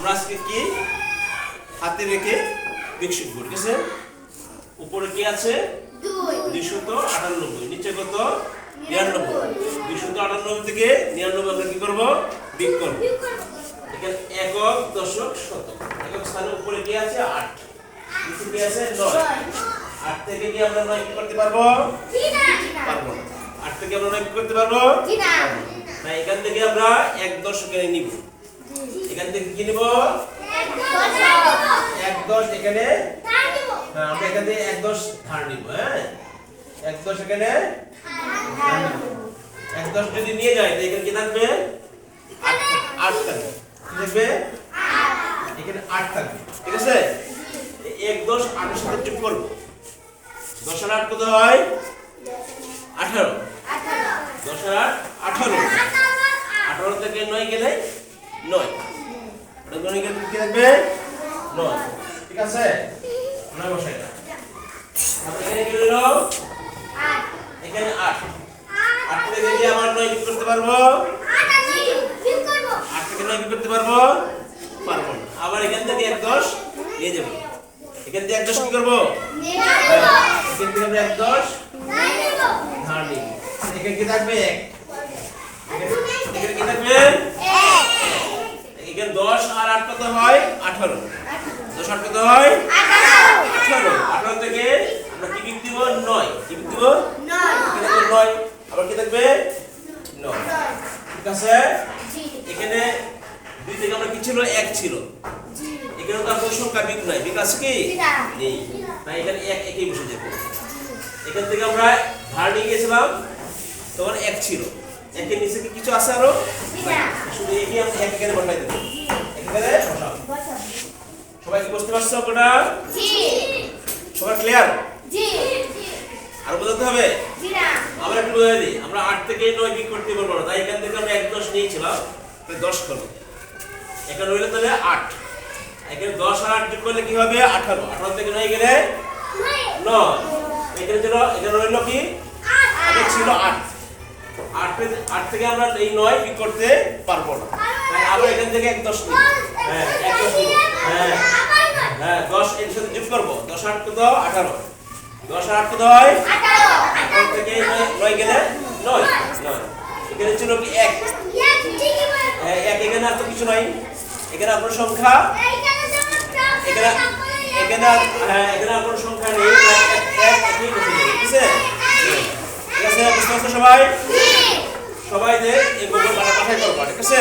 আমরা আজকে কি হাতে রেখে দিক শিখব, ঠিক আছে? উপরে কি আছে 298, নিচে কত 99। 298 থেকে 99 আমরা কি করব, বিয়োগ করব। এখানে একক দশক শতক, একক স্থানের উপরে কি আছে 8, নিচে কি আছে 9। 8 থেকে কি আমরা 9 কি করতে পারবো? পারবো না। 8 থেকে আমরা 9 কি করতে পারবো? না, এখান থেকে আমরা 1 দশক এনে নিব। এখান থেকে কি নিব? 1 দশ এখানে হ্যাঁ, আমরা এখান থেকে 1 দশ ধার নিব। হ্যাঁ, 1 দশ এখানে ধার নিব। 1 দশ যদি নিয়ে যাই তাহলে এখানে কি থাকবে? 8 থাকবে। কি থাকবে? এখানে 8 থাকবে, ঠিক আছে? 1 দশ 8 এর সাথে যোগ করব। 10 আর 8 কত হয়? 18। 10 আর 8 18। 18 থেকে 9 গেলে 9। এটা 9 গেলে কি থাকবে? 9, ঠিক আছে? 9 বসাই দাও। তাহলে এখানে কি হলো? 8। এখানে 8। 8 থেকে কি আমরা 9 বিয়োগ করতে পারবো? 8 থেকে 9 বিয়োগ করতে পারবো? পারবো না। আবার এখান থেকে 1 দশ নিয়ে যাব। এখান থেকে 1 দশ কি করব? এখান থেকে আমরা 1 দশ ধার নিব। এখানে কি থাকবে? 1। এখানে কি থাকবে? 1। এখানে 10 আর 8 কত হয়? 18। 10 8 কত হয়? 18। 18 থেকে আমরা কি বিয়োগ দিব? 9। কি বিয়োগ দিব? 9। এখানে 9, আবার কি থাকবে? 9, ঠিক আছে? এখানে 2 থেকে আমরা কি ছিল? 1 ছিল। এখানে তো কোনো সংখ্যা বিয়োগ নাই, বিয়োগ আছে কি? নেই। তাই এখানে 1 একই বসে যাবে। এখান থেকে আমরা ধার নিয়ে গেছিলাম, তখন 1 ছিল। 1 এর নিচে কি কিছু আছে আরো? শুধু একই আমরা 1 এখানে বসাই দেব। এখানে বসাও। সবাই কি বুঝতে পারছো কোটা? জি। সবাই ক্লিয়ার? জি। আর বুঝতে হবে? জি না। আমরা একটু বুঝাই দিই। আমরা 8 থেকে 9 বিয়োগ করতে পারবো না। তাই এখান থেকে আমরা 1 দশ নিয়েছিলাম, তাই 10 করব। এখানে রইল তাহলে 8। এখানে 10 আর 8 যোগ করলে কি হবে? 18। 18 থেকে 9 গেলে 9। এখানে ছিল, এখানে রইল কি? 8। আগে ছিল 8। 8 থেকে আমরা এই 9 বিয়োগ করতে পারবো না। তাই আবার এখান থেকে 1 দশ নিব। হ্যাঁ, 1 দশ নিব। হ্যাঁ, হ্যাঁ, 10 এর সাথে যোগ করব। 10 8 কত? 18। 10 আর 8 কত হয়? 18। 18 থেকে 9 গেলে 9। 9। এখানে ছিল কি 1। হ্যাঁ, 1 এখানে আর তো কিছু নাই। এখানে আপনার সংখ্যা এখানে হ্যাঁ, এখানে আপনার সংখ্যা নেই। 1 একই বসে যাবে, ঠিক আছে? ঠিক আছে, বুঝতে পারছো সবাই? সবাই যে এই গোবর বাটা পাঠাই করবা, ঠিক আছে?